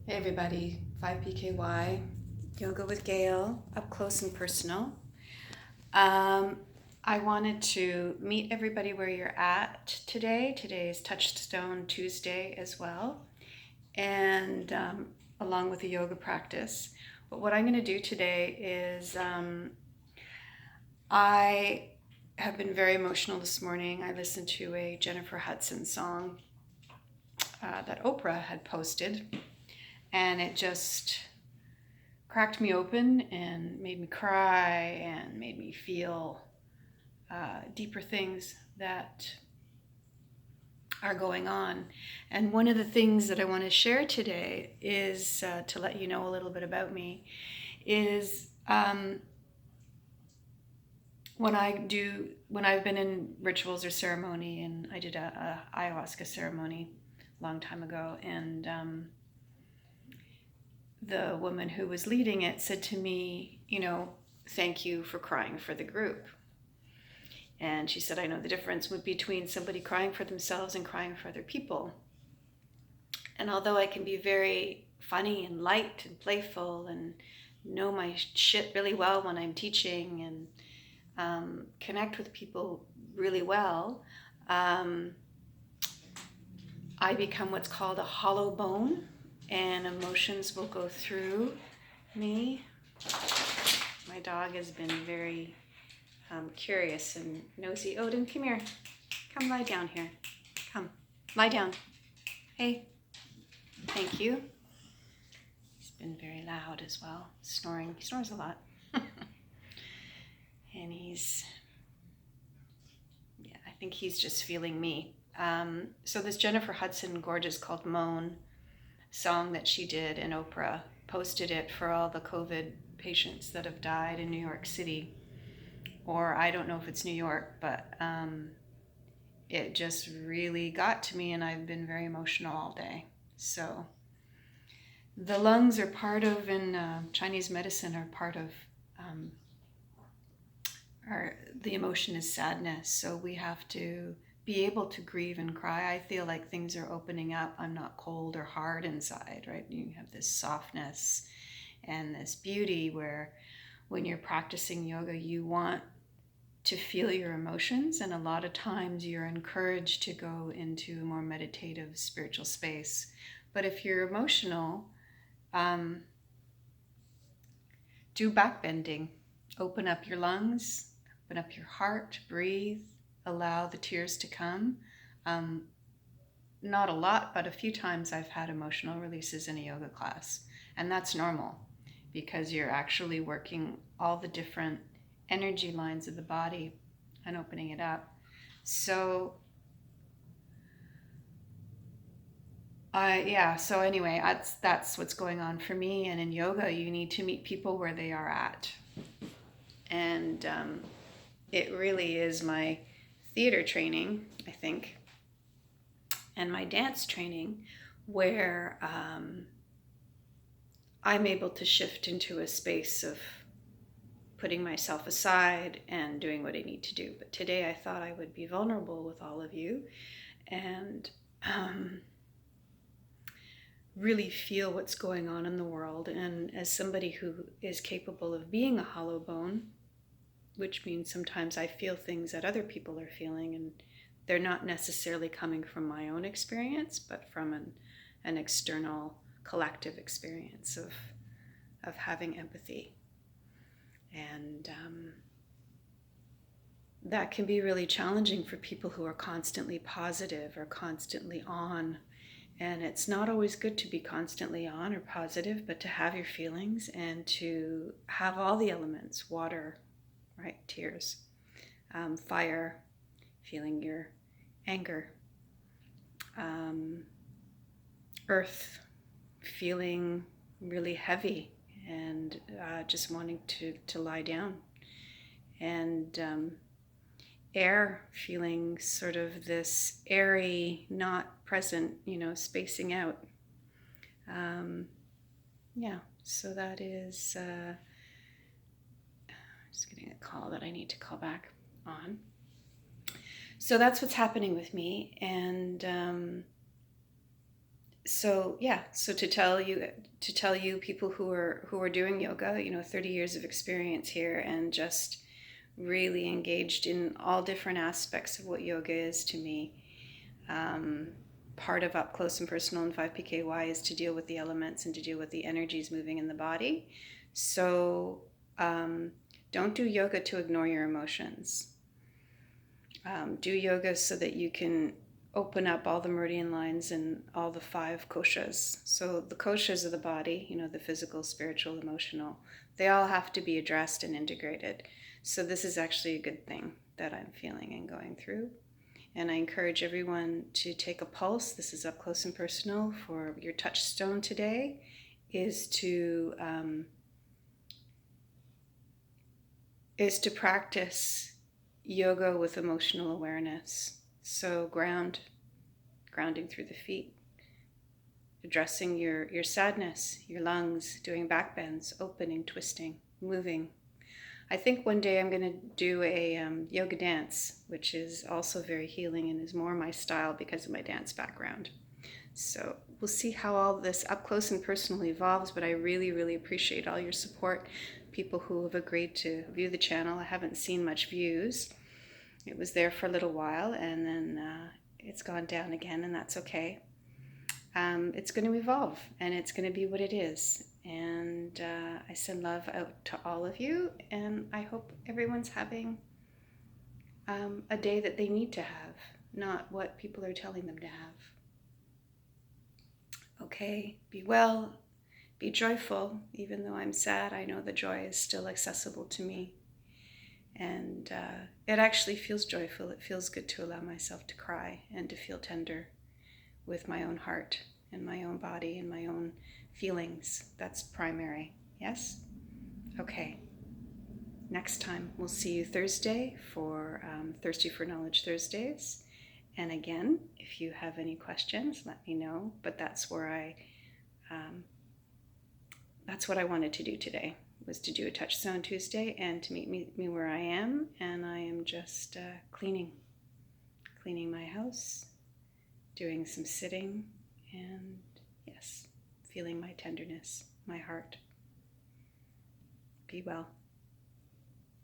Hey everybody, 5PKY, Yoga with Gail, up close and personal. I wanted to meet everybody where you're at today. Today is Touchstone Tuesday as well, and along with a yoga practice. But what I'm going to do today is I have been very emotional this morning. I listened to a Jennifer Hudson song that Oprah had posted, and it just cracked me open and made me cry and made me feel deeper things that are going on. And one of the things that I want to share today is to let you know a little bit about me is when I've been in rituals or ceremony, and I did a ayahuasca ceremony a long time ago, and the woman who was leading it said to me, thank you for crying for the group. And she said, I know the difference between somebody crying for themselves and crying for other people. And although I can be very funny and light and playful and know my shit really well when I'm teaching and connect with people really well, I become what's called a hollow bone, and emotions will go through me. My dog has been very curious and nosy. Odin, come here. Come lie down here. Come, lie down. Hey, thank you. He's been very loud as well, snoring. He snores a lot. And I think he's just feeling me. So this Jennifer Hudson, gorgeous, called Moan song that she did, and Oprah posted it for all the COVID patients that have died in New York City. Or I don't know if it's New York, but it just really got to me, and I've been very emotional all day. So the lungs are part of, in Chinese medicine, are part of the emotion is sadness. So we have to be able to grieve and cry. I feel like things are opening up. I'm not cold or hard inside, right? You have this softness and this beauty where when you're practicing yoga, you want to feel your emotions, and a lot of times you're encouraged to go into a more meditative spiritual space. But if you're emotional, do backbending. Open up your lungs, open up your heart, breathe, allow the tears to come. Not a lot, but a few times I've had emotional releases in a yoga class, and that's normal because you're actually working all the different energy lines of the body and opening it up. So anyway, that's what's going on for me. And in yoga, you need to meet people where they are at. And it really is my theater training, I think, and my dance training where I'm able to shift into a space of putting myself aside and doing what I need to do. But today I thought I would be vulnerable with all of you and really feel what's going on in the world. And as somebody who is capable of being a hollow bone, which means sometimes I feel things that other people are feeling, and they're not necessarily coming from my own experience, but from an external collective experience of having empathy. And that can be really challenging for people who are constantly positive or constantly on. And it's not always good to be constantly on or positive, but to have your feelings and to have all the elements: water, right, tears, fire, feeling your anger, earth, feeling really heavy and just wanting to lie down, and air, feeling sort of this airy, not present, spacing out. So that is just getting a call that I need to call back on. So that's what's happening with me, and So yeah, so to tell you people who are doing yoga, 30 years of experience here, and just really engaged in all different aspects of what yoga is to me. Um, Part of Up Close and Personal and 5PKY is to deal with the elements and to deal with the energies moving in the body. So don't do yoga to ignore your emotions. Do yoga so that you can open up all the meridian lines and all the 5 koshas. So the koshas of the body, the physical, spiritual, emotional, they all have to be addressed and integrated. So this is actually a good thing that I'm feeling and going through. And I encourage everyone to take a pulse. This is Up Close and Personal. For your touchstone today is to practice yoga with emotional awareness. So grounding through the feet, addressing your sadness, your lungs, doing back bends, opening, twisting, moving. I think one day I'm going to do a yoga dance, which is also very healing and is more my style because of my dance background. So we'll see how all this Up Close and Personal evolves, but I really, really appreciate all your support, people who have agreed to view the channel. I haven't seen much views. It was there for a little while, and then it's gone down again, and that's okay. It's going to evolve, and it's going to be what it is. And I send love out to all of you, and I hope everyone's having a day that they need to have, not what people are telling them to have. Okay, be well, be joyful. Even though I'm sad, I know the joy is still accessible to me. And it actually feels joyful. It feels good to allow myself to cry and to feel tender with my own heart and my own body and my own feelings. That's primary. Yes? Okay. Next time, we'll see you Thursday for Thirsty for Knowledge Thursdays. And again, if you have any questions, let me know. But that's where that's what I wanted to do today, was to do a Touchstone Tuesday and to meet me where I am. And I am just cleaning my house, doing some sitting, and yes, feeling my tenderness, my heart. Be well.